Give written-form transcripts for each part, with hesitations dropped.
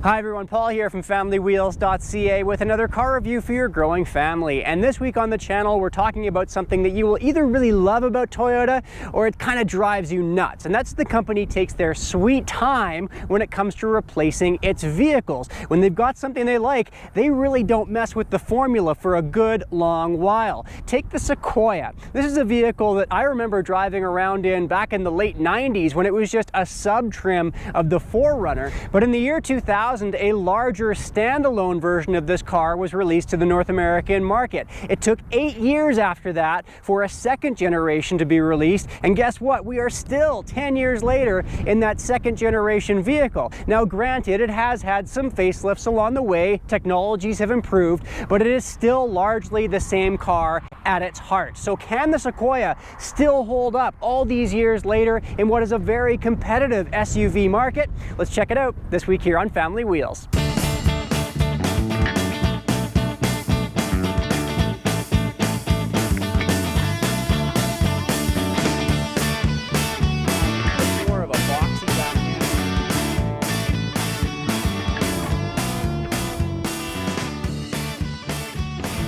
Hi everyone, Paul here from FamilyWheels.ca with another car review for your growing family. And this week on the channel, we're talking about something that you will either really love about Toyota or it kind of drives you nuts. And that's the company takes their sweet time when it comes to replacing its vehicles. When they've got something they like, they really don't mess with the formula for a good long while. Take the Sequoia. This is a vehicle that I remember driving around in back in the late 90s when it was just a sub-trim of the 4Runner. But in the year 2000, a larger standalone version of this car was released to the North American market. It took 8 years after that for a second generation to be released, and guess what? We are still 10 years later in that second generation vehicle. Now granted, it has had some facelifts along the way, technologies have improved, but it is still largely the same car at its heart. So can the Sequoia still hold up all these years later in what is a very competitive SUV market? Let's check it out this week here on Family Wheels.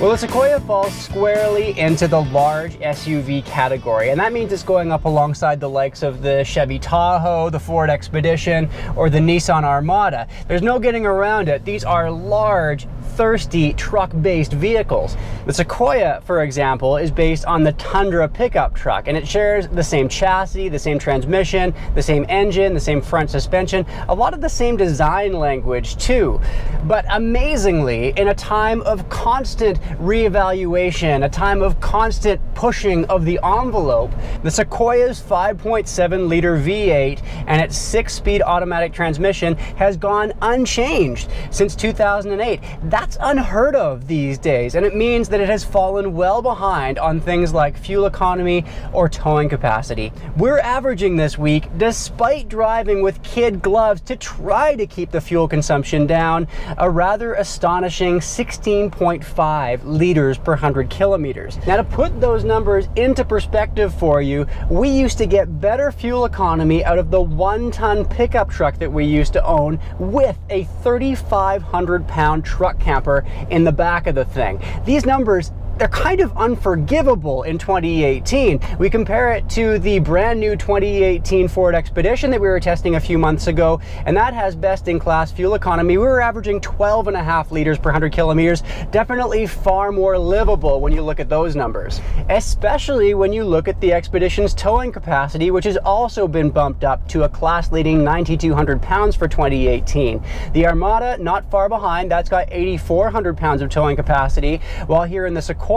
Well, the Sequoia falls squarely into the large SUV category, and that means it's going up alongside the likes of the Chevy Tahoe, the Ford Expedition, or the Nissan Armada. There's no getting around it. These are large, thirsty, truck-based vehicles. The Sequoia, for example, is based on the Tundra pickup truck, and it shares the same chassis, the same transmission, the same engine, the same front suspension, a lot of the same design language too. But amazingly, in a time of constant reevaluation, a time of constant pushing of the envelope, the Sequoia's 5.7 liter V8 and its 6-speed automatic transmission has gone unchanged since 2008. That's unheard of these days, and it means that it has fallen well behind on things like fuel economy or towing capacity. We're averaging this week, despite driving with kid gloves to try to keep the fuel consumption down, a rather astonishing 16.5 liters per 100 kilometers. Now, to put those numbers into perspective for you, we used to get better fuel economy out of the 1-ton pickup truck that we used to own with a 3,500-pound truck camper in the back of the thing. These numbers, they're kind of unforgivable in 2018. We compare it to the brand new 2018 Ford Expedition that we were testing a few months ago, and that has best-in-class fuel economy. We were averaging 12.5 liters per 100 kilometers. Definitely far more livable when you look at those numbers, especially when you look at the Expedition's towing capacity, which has also been bumped up to a class-leading 9,200 pounds for 2018. The Armada, not far behind, that's got 8,400 pounds of towing capacity, while here in the Sequoia,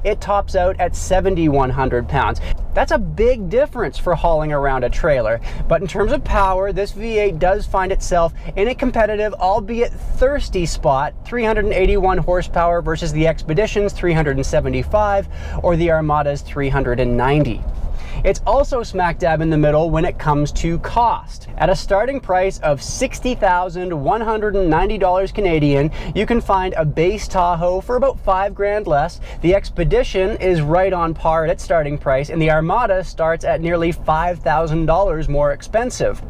it tops out at 7,100 pounds. That's a big difference for hauling around a trailer. But in terms of power, this V8 does find itself in a competitive, albeit thirsty spot, 381 horsepower versus the Expedition's 375 or the Armada's 390. It's also smack dab in the middle when it comes to cost. At a starting price of $60,190 Canadian, you can find a base Tahoe for about $5 grand less. The Expedition is right on par at its starting price, and the Armada starts at nearly $5,000 more expensive.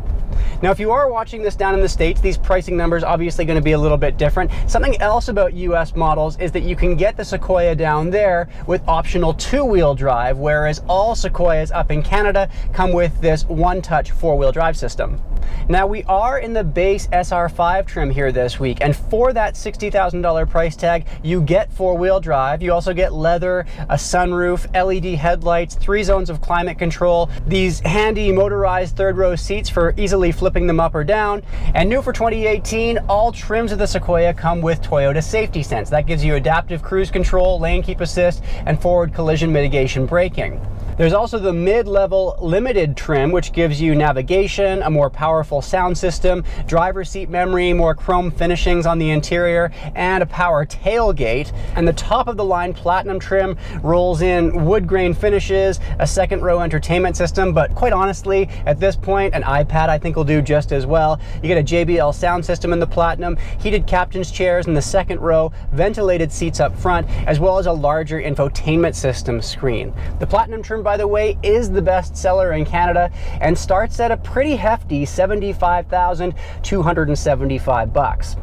Now, if you are watching this down in the States, these pricing numbers obviously going to be a little bit different. Something else about US models is that you can get the Sequoia down there with optional 2-wheel drive, whereas all Sequoias up in Canada come with this one-touch 4-wheel drive system. Now, we are in the base SR5 trim here this week, and for that $60,000 price tag, you get 4-wheel drive. You also get leather, a sunroof, LED headlights, 3 zones of climate control, these handy motorized third-row seats for easily flipping them up or down, and new for 2018, all trims of the Sequoia come with Toyota Safety Sense. That gives you adaptive cruise control, lane keep assist, and forward collision mitigation braking. There's also the mid-level limited trim, which gives you navigation, a more powerful sound system, driver's seat memory, more chrome finishings on the interior, and a power tailgate. And the top of the line platinum trim rolls in wood grain finishes, a second row entertainment system, but quite honestly, at this point, an iPad I think will do just as well. You get a JBL sound system in the platinum, heated captain's chairs in the second row, ventilated seats up front, as well as a larger infotainment system screen. The platinum trim Legroom, by the way, is the best seller in Canada and starts at a pretty hefty $75,275.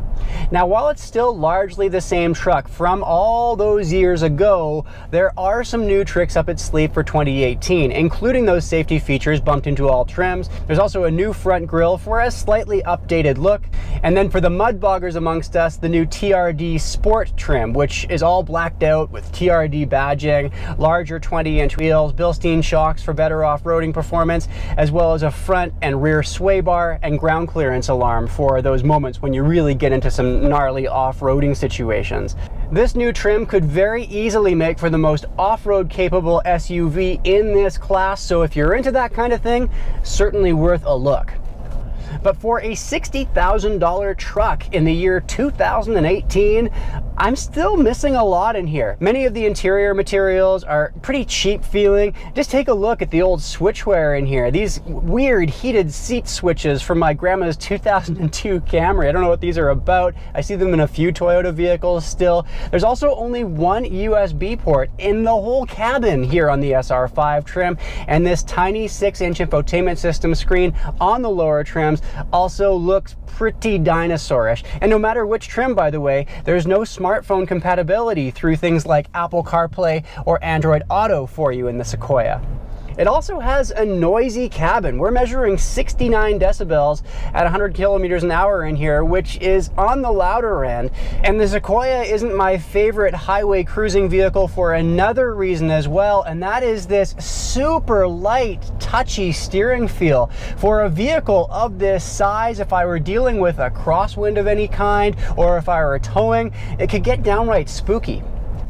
Now, while it's still largely the same truck from all those years ago, there are some new tricks up its sleeve for 2018, including those safety features bumped into all trims. There's also a new front grille for a slightly updated look. And then for the mudboggers amongst us, the new TRD Sport trim, which is all blacked out with TRD badging, larger 20-inch wheels, Bilstein shocks for better off-roading performance, as well as a front and rear sway bar and ground clearance alarm for those moments when you really get into some gnarly off-roading situations. This new trim could very easily make for the most off-road capable SUV in this class, so if you're into that kind of thing, certainly worth a look. But for a $60,000 truck in the year 2018, I'm still missing a lot in here. Many of the interior materials are pretty cheap feeling. Just take a look at the old switchware in here. These weird heated seat switches from my grandma's 2002 Camry. I don't know what these are about. I see them in a few Toyota vehicles still. There's also only one USB port in the whole cabin here on the SR5 trim, and this tiny 6-inch infotainment system screen on the lower trims also looks pretty dinosaurish. And no matter which trim, by the way, there's no smartphone compatibility through things like Apple CarPlay or Android Auto for you in the Sequoia. It also has a noisy cabin. We're measuring 69 decibels at 100 kilometers an hour in here, which is on the louder end. And the Sequoia isn't my favorite highway cruising vehicle for another reason as well, and that is this super light, touchy steering feel. For a vehicle of this size, if I were dealing with a crosswind of any kind, or if I were towing, it could get downright spooky.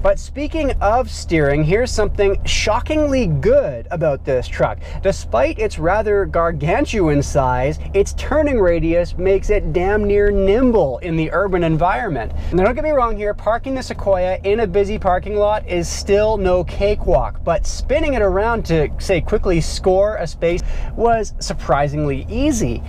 But speaking of steering, here's something shockingly good about this truck. Despite its rather gargantuan size, its turning radius makes it damn near nimble in the urban environment. Now don't get me wrong here, parking the Sequoia in a busy parking lot is still no cakewalk, but spinning it around to, say, quickly score a space was surprisingly easy.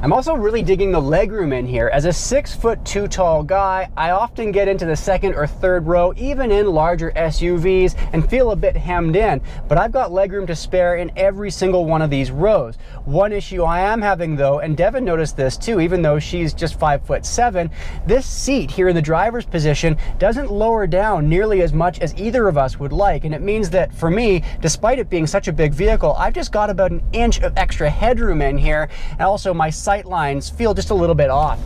I'm also really digging the legroom in here. As a 6'2" tall guy, I often get into the second or third row, even in larger SUVs, and feel a bit hemmed in, but I've got legroom to spare in every single one of these rows. One issue I am having though, and Devin noticed this too, even though she's just 5'7", this seat here in the driver's position doesn't lower down nearly as much as either of us would like, and it means that for me, despite it being such a big vehicle, I've just got about an inch of extra headroom in here, and also my sight lines feel just a little bit off.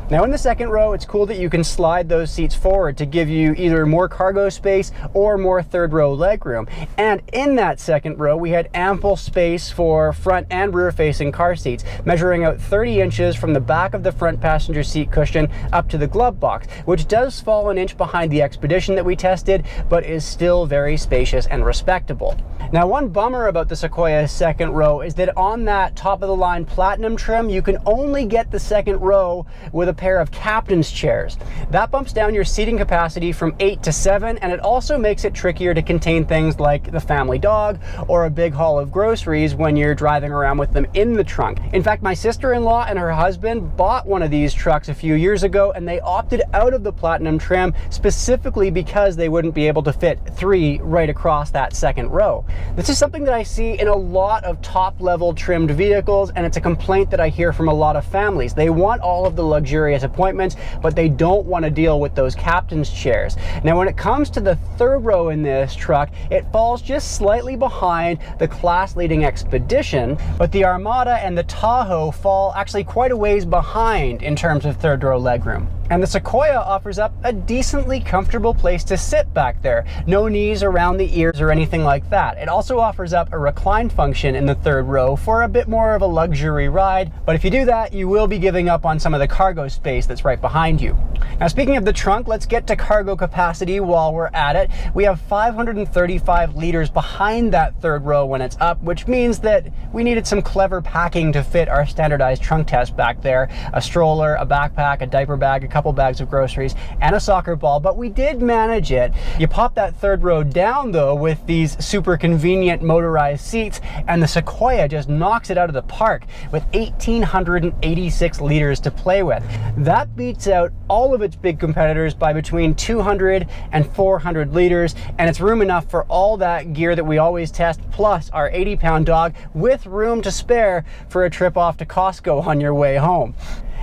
Now in the second row, it's cool that you can slide those seats forward to give you either more cargo space or more third row legroom. And in that second row, we had ample space for front and rear facing car seats, measuring out 30 inches from the back of the front passenger seat cushion up to the glove box, which does fall an inch behind the Expedition that we tested, but is still very spacious and respectable. Now one bummer about the Sequoia's second row is that on that top of the line Platinum trim, you can only get the second row with a pair of captain's chairs. That bumps down your seating capacity from 8 to 7, and it also makes it trickier to contain things like the family dog or a big haul of groceries when you're driving around with them in the trunk. In fact, my sister-in-law and her husband bought one of these trucks a few years ago, and they opted out of the Platinum trim specifically because they wouldn't be able to fit 3 right across that second row. This is something that I see in a lot of top-level trimmed vehicles, and it's a complaint that I hear from a lot of families. They want all of the luxurious appointments, but they don't want to deal with those captain's chairs. Now when it comes to the third row in this truck, it falls just slightly behind the class-leading Expedition, but the Armada and the Tahoe fall actually quite a ways behind in terms of third row legroom. And the Sequoia offers up a decently comfortable place to sit back there. No knees around the ears or anything like that. It also offers up a recline function in the third row for a bit more of a luxury ride, but if you do that, you will be giving up on some of the cargo space that's right behind you. Now speaking of the trunk, let's get to cargo capacity while we're at it. We have 535 liters behind that third row when it's up, which means that we needed some clever packing to fit our standardized trunk test back there. A stroller, a backpack, a diaper bag, a couple bags of groceries, and a soccer ball, but we did manage it. You pop that third row down though with these super convenient motorized seats, and the Sequoia just knocks it out of the park with 1,886 liters to play with. That beats out all of its big competitors by between 200 and 400 liters, and it's room enough for all that gear that we always test, plus our 80-pound dog with room to spare for a trip off to Costco on your way home.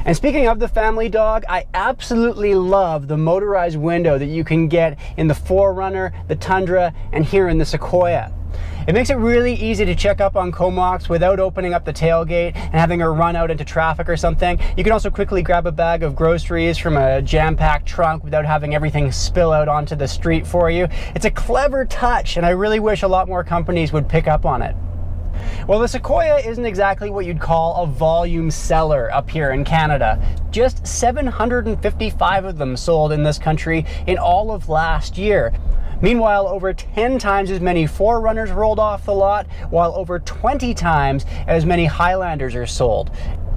And speaking of the family dog, I absolutely love the motorized window that you can get in the 4Runner, the Tundra, and here in the Sequoia. It makes it really easy to check up on Comox without opening up the tailgate and having her run out into traffic or something. You can also quickly grab a bag of groceries from a jam-packed trunk without having everything spill out onto the street for you. It's a clever touch, and I really wish a lot more companies would pick up on it. Well, the Sequoia isn't exactly what you'd call a volume seller up here in Canada. Just 755 of them sold in this country in all of last year. Meanwhile, over 10 times as many 4Runners rolled off the lot, while over 20 times as many Highlanders are sold.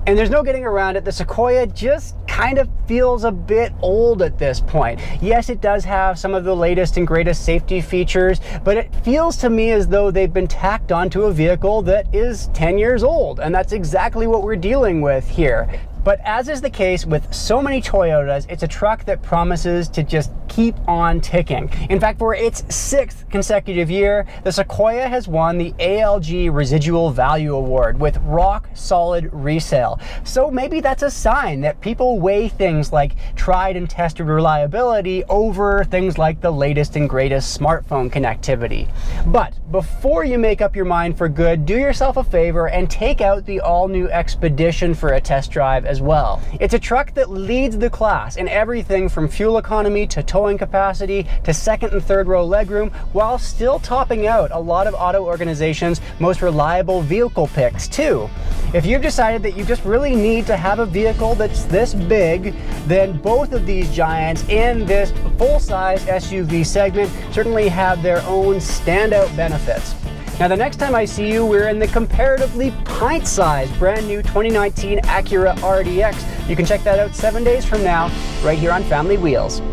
And there's no getting around it, the Sequoia just kind of feels a bit old at this point. Yes, it does have some of the latest and greatest safety features, but it feels to me as though they've been tacked onto a vehicle that is 10 years old, and that's exactly what we're dealing with here. But as is the case with so many Toyotas, it's a truck that promises to just keep on ticking. In fact, for its 6th consecutive year, the Sequoia has won the ALG Residual Value Award with rock solid resale. So maybe that's a sign that people weigh things like tried and tested reliability over things like the latest and greatest smartphone connectivity. But before you make up your mind for good, do yourself a favor and take out the all-new Expedition for a test drive as well. It's a truck that leads the class in everything from fuel economy to towing capacity to second and third row legroom, while still topping out a lot of auto organizations' most reliable vehicle picks too. If you've decided that you just really need to have a vehicle that's this big, then both of these giants in this full-size SUV segment certainly have their own standout benefits. Now, the next time I see you, we're in the comparatively pint-sized brand new 2019 Acura RDX. You can check that out 7 days from now, right here on Family Wheels.